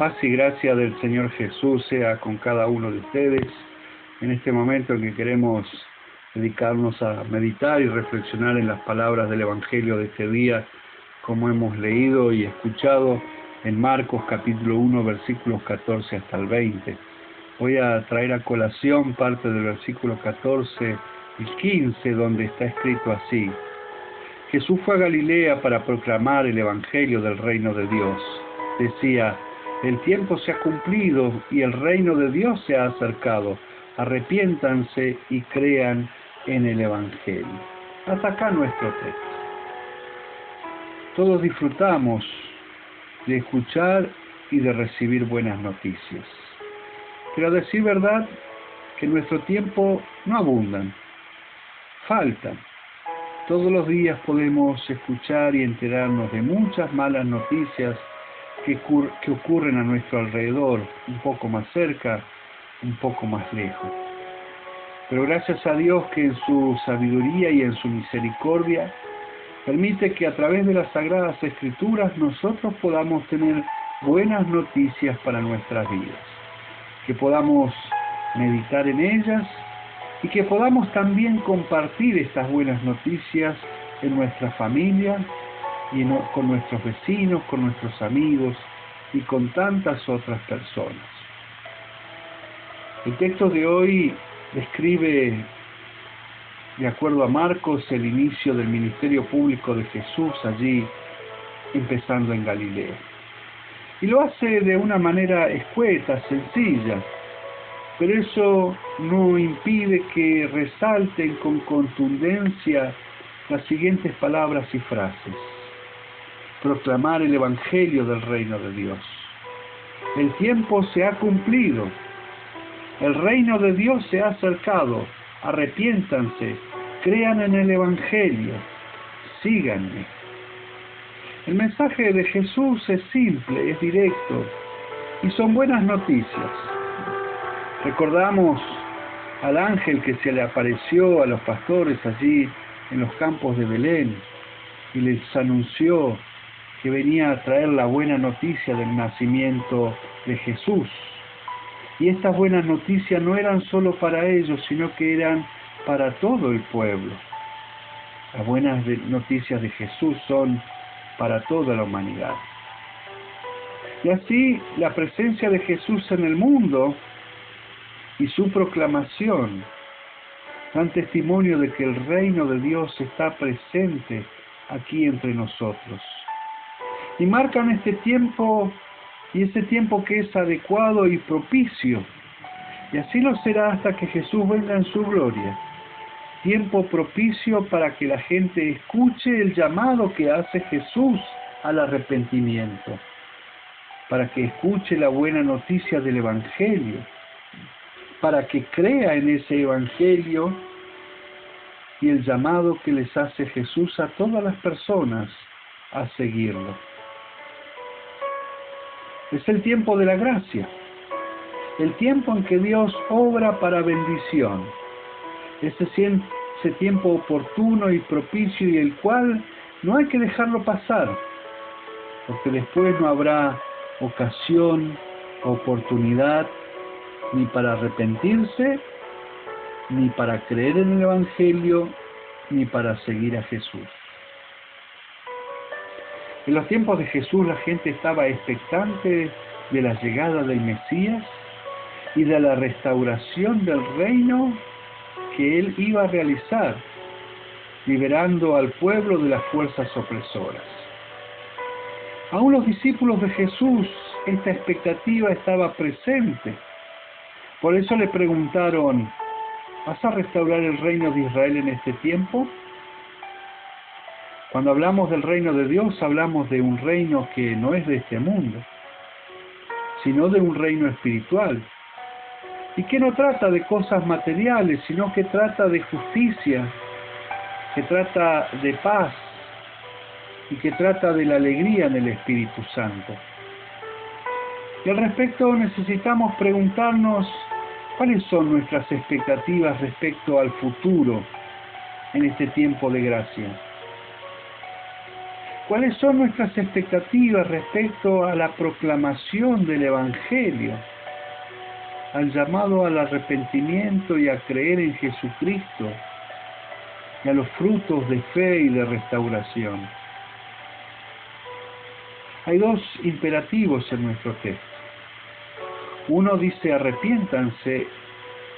paz y gracia del Señor Jesús sea con cada uno de ustedes en este momento en que queremos dedicarnos a meditar y reflexionar en las palabras del Evangelio de este día, como hemos leído y escuchado en Marcos capítulo 1, versículos 14 hasta el 20. Voy a traer a colación parte del versículo 14 y 15, donde está escrito así: Jesús fue a Galilea para proclamar el Evangelio del reino de Dios. Decía: el tiempo se ha cumplido y el reino de Dios se ha acercado. Arrepiéntanse y crean en el Evangelio. Hasta acá nuestro texto. Todos disfrutamos de escuchar y de recibir buenas noticias. Pero a decir verdad, que en nuestro tiempo no abundan, faltan. Todos los días podemos escuchar y enterarnos de muchas malas noticias que ocurren a nuestro alrededor, un poco más cerca, un poco más lejos. Pero gracias a Dios que en su sabiduría y en su misericordia permite que a través de las Sagradas Escrituras nosotros podamos tener buenas noticias para nuestras vidas, que podamos meditar en ellas y que podamos también compartir estas buenas noticias en nuestra familia y con nuestros vecinos, con nuestros amigos y con tantas otras personas. El texto de hoy describe, de acuerdo a Marcos, el inicio del ministerio público de Jesús allí, empezando en Galilea. Y lo hace de una manera escueta, sencilla, pero eso no impide que resalten con contundencia las siguientes palabras y frases: proclamar el Evangelio del reino de Dios. El tiempo se ha cumplido. El reino de Dios se ha acercado. Arrepiéntanse, crean en el Evangelio, síganme. El mensaje de Jesús es simple, es directo y son buenas noticias. Recordamos al ángel que se le apareció a los pastores allí en los campos de Belén y les anunció que venía a traer la buena noticia del nacimiento de Jesús. Y estas buenas noticias no eran solo para ellos, sino que eran para todo el pueblo. Las buenas noticias de Jesús son para toda la humanidad. Y así la presencia de Jesús en el mundo y su proclamación dan testimonio de que el reino de Dios está presente aquí entre nosotros. Y marcan este tiempo, y ese tiempo que es adecuado y propicio. Y así lo será hasta que Jesús venga en su gloria. Tiempo propicio para que la gente escuche el llamado que hace Jesús al arrepentimiento. Para que escuche la buena noticia del Evangelio. Para que crea en ese Evangelio y el llamado que les hace Jesús a todas las personas a seguirlo. Es el tiempo de la gracia, el tiempo en que Dios obra para bendición, ese tiempo oportuno y propicio y el cual no hay que dejarlo pasar, porque después no habrá ocasión, oportunidad, ni para arrepentirse, ni para creer en el Evangelio, ni para seguir a Jesús. En los tiempos de Jesús la gente estaba expectante de la llegada del Mesías y de la restauración del reino que él iba a realizar, liberando al pueblo de las fuerzas opresoras. Aún los discípulos de Jesús, esta expectativa estaba presente. Por eso le preguntaron: ¿vas a restaurar el reino de Israel en este tiempo? Cuando hablamos del reino de Dios, hablamos de un reino que no es de este mundo, sino de un reino espiritual, y que no trata de cosas materiales, sino que trata de justicia, que trata de paz, y que trata de la alegría en el Espíritu Santo. Y al respecto necesitamos preguntarnos cuáles son nuestras expectativas respecto al futuro en este tiempo de gracia. ¿Cuáles son nuestras expectativas respecto a la proclamación del Evangelio, al llamado al arrepentimiento y a creer en Jesucristo, y a los frutos de fe y de restauración? Hay dos imperativos en nuestro texto. Uno dice arrepiéntanse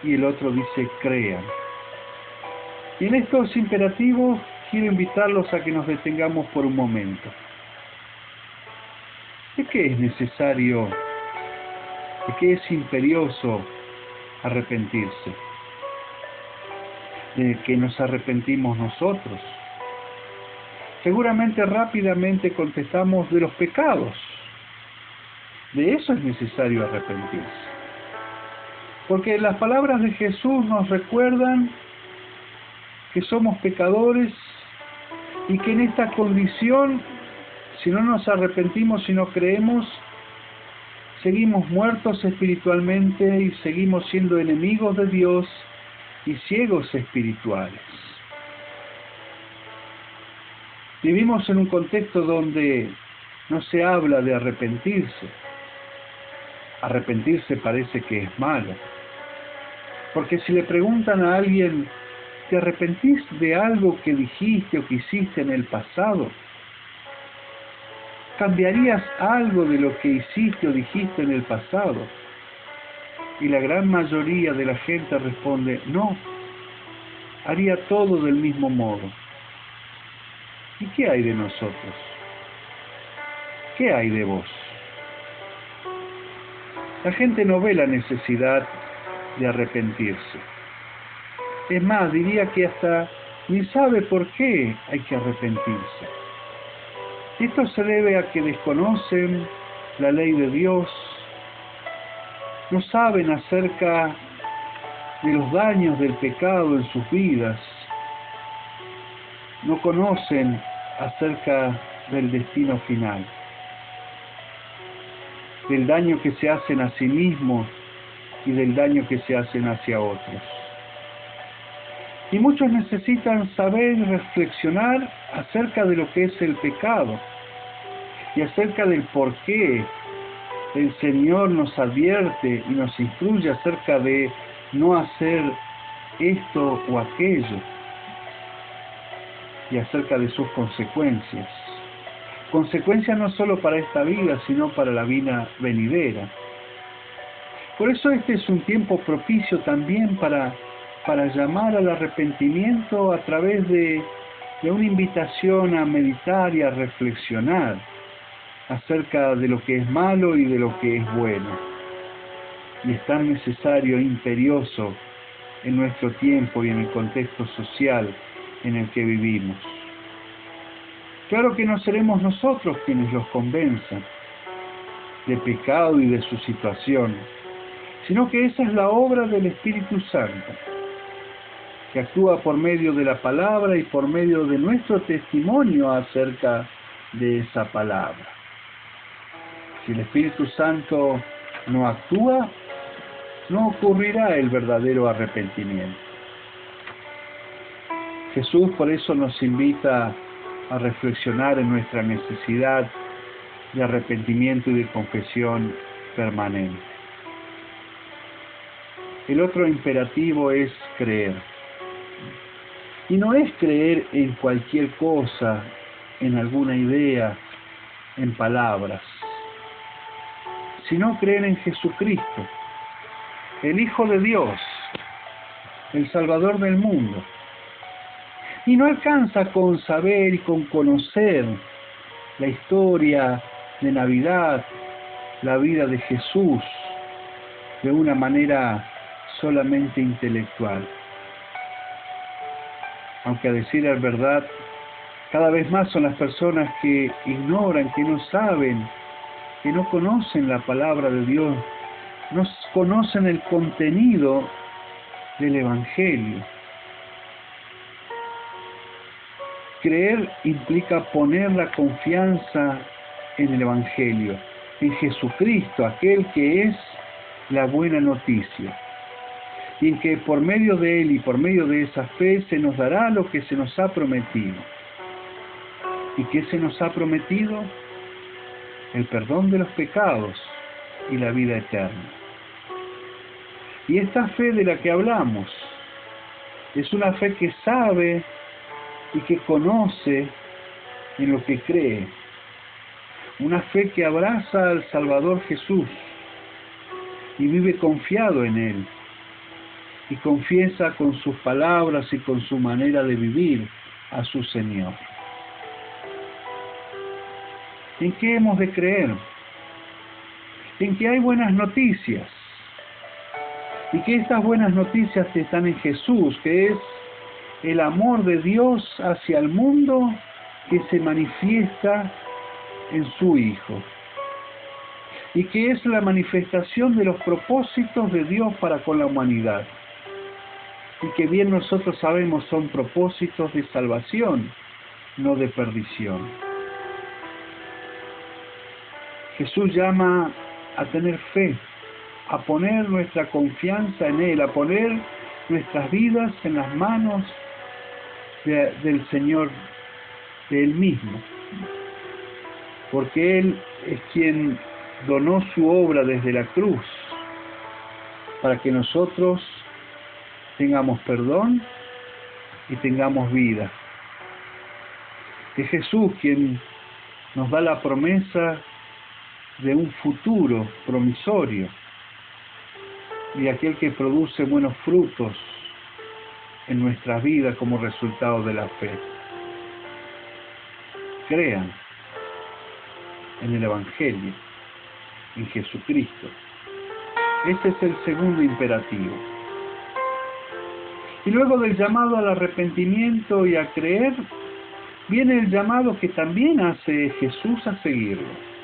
y el otro dice crean. Y en estos imperativos quiero invitarlos a que nos detengamos por un momento. ¿De qué es necesario, de qué es imperioso arrepentirse? ¿De que nos arrepentimos nosotros? Seguramente rápidamente contestamos de los pecados. De eso es necesario arrepentirse. Porque las palabras de Jesús nos recuerdan que somos pecadores y que en esta condición, si no nos arrepentimos, si no creemos, seguimos muertos espiritualmente y seguimos siendo enemigos de Dios y ciegos espirituales. Vivimos en un contexto donde no se habla de arrepentirse. Arrepentirse parece que es malo. Porque si le preguntan a alguien, ¿te arrepentís de algo que dijiste o que hiciste en el pasado? ¿Cambiarías algo de lo que hiciste o dijiste en el pasado? Y la gran mayoría de la gente responde, no, haría todo del mismo modo. ¿Y qué hay de nosotros? ¿Qué hay de vos? La gente no ve la necesidad de arrepentirse. Es más, diría que hasta ni sabe por qué hay que arrepentirse. Esto se debe a que desconocen la ley de Dios, no saben acerca de los daños del pecado en sus vidas, no conocen acerca del destino final, del daño que se hacen a sí mismos y del daño que se hacen hacia otros. Y muchos necesitan saber y reflexionar acerca de lo que es el pecado y acerca del por qué el Señor nos advierte y nos instruye acerca de no hacer esto o aquello y acerca de sus consecuencias. Consecuencias no solo para esta vida, sino para la vida venidera. Por eso este es un tiempo propicio también para llamar al arrepentimiento a través de una invitación a meditar y a reflexionar acerca de lo que es malo y de lo que es bueno. Y es tan necesario e imperioso en nuestro tiempo y en el contexto social en el que vivimos. Claro que no seremos nosotros quienes los convenzan de pecado y de su situación, sino que esa es la obra del Espíritu Santo, que actúa por medio de la palabra y por medio de nuestro testimonio acerca de esa palabra. Si el Espíritu Santo no actúa, no ocurrirá el verdadero arrepentimiento. Jesús por eso nos invita a reflexionar en nuestra necesidad de arrepentimiento y de confesión permanente. El otro imperativo es creer. Y no es creer en cualquier cosa, en alguna idea, en palabras, sino creer en Jesucristo, el Hijo de Dios, el Salvador del mundo. Y no alcanza con saber y con conocer la historia de Navidad, la vida de Jesús, de una manera solamente intelectual. Aunque a decir la verdad, cada vez más son las personas que ignoran, que no saben, que no conocen la palabra de Dios, no conocen el contenido del Evangelio. Creer implica poner la confianza en el Evangelio, en Jesucristo, aquel que es la buena noticia, y en que por medio de Él y por medio de esa fe se nos dará lo que se nos ha prometido. ¿Y qué se nos ha prometido? El perdón de los pecados y la vida eterna. Y esta fe de la que hablamos es una fe que sabe y que conoce en lo que cree. Una fe que abraza al Salvador Jesús y vive confiado en Él. Y confiesa con sus palabras y con su manera de vivir a su Señor. ¿En qué hemos de creer? En que hay buenas noticias. Y que estas buenas noticias están en Jesús, que es el amor de Dios hacia el mundo que se manifiesta en su Hijo. Y que es la manifestación de los propósitos de Dios para con la humanidad. Y que bien nosotros sabemos son propósitos de salvación, no de perdición. Jesús llama a tener fe, a poner nuestra confianza en Él, a poner nuestras vidas en las manos del Señor, de Él mismo. Porque Él es quien donó su obra desde la cruz, para que nosotros tengamos perdón y tengamos vida. Es Jesús quien nos da la promesa de un futuro promisorio y aquel que produce buenos frutos en nuestras vidas como resultado de la fe. Crean en el Evangelio, en Jesucristo. Este es el segundo imperativo. Y luego del llamado al arrepentimiento y a creer, viene el llamado que también hace Jesús a seguirlo.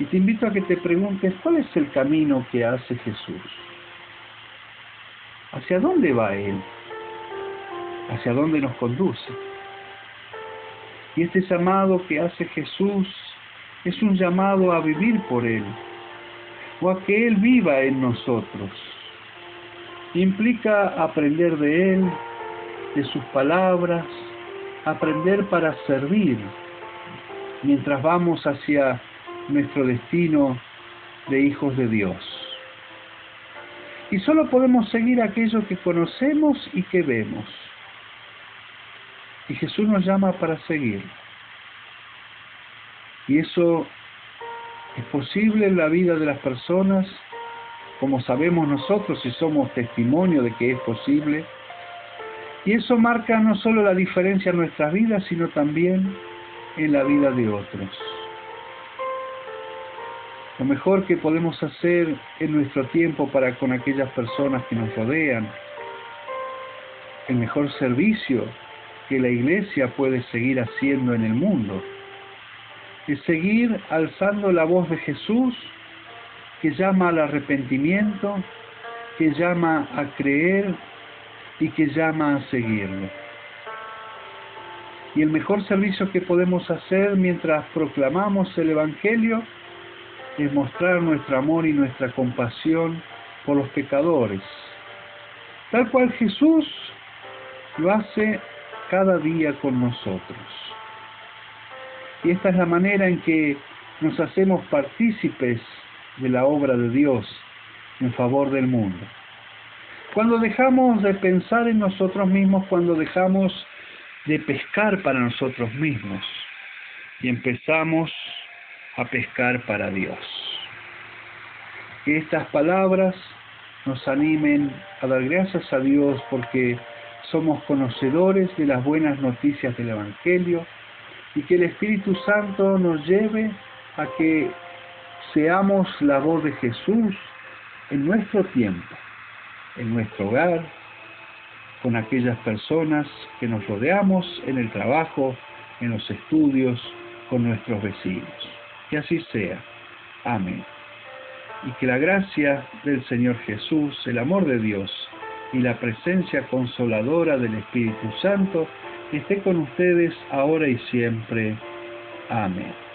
Y te invito a que te preguntes, ¿cuál es el camino que hace Jesús? ¿Hacia dónde va Él? ¿Hacia dónde nos conduce? Y este llamado que hace Jesús es un llamado a vivir por Él, o a que Él viva en nosotros. Implica aprender de Él, de sus palabras, aprender para servir, mientras vamos hacia nuestro destino de hijos de Dios. Y solo podemos seguir aquello que conocemos y que vemos. Y Jesús nos llama para seguir. Y eso es posible en la vida de las personas, como sabemos nosotros y somos testimonio de que es posible. Y eso marca no solo la diferencia en nuestras vidas, sino también en la vida de otros. Lo mejor que podemos hacer en nuestro tiempo para con aquellas personas que nos rodean, el mejor servicio que la Iglesia puede seguir haciendo en el mundo, es seguir alzando la voz de Jesús, que llama al arrepentimiento, que llama a creer y que llama a seguirlo. Y el mejor servicio que podemos hacer mientras proclamamos el Evangelio es mostrar nuestro amor y nuestra compasión por los pecadores, tal cual Jesús lo hace cada día con nosotros. Y esta es la manera en que nos hacemos partícipes de la obra de Dios en favor del mundo. Cuando dejamos de pensar en nosotros mismos, cuando dejamos de pescar para nosotros mismos y empezamos a pescar para Dios. Que estas palabras nos animen a dar gracias a Dios porque somos conocedores de las buenas noticias del Evangelio y que el Espíritu Santo nos lleve a que seamos la voz de Jesús en nuestro tiempo, en nuestro hogar, con aquellas personas que nos rodeamos, en el trabajo, en los estudios, con nuestros vecinos. Que así sea. Amén. Y que la gracia del Señor Jesús, el amor de Dios y la presencia consoladora del Espíritu Santo esté con ustedes ahora y siempre. Amén.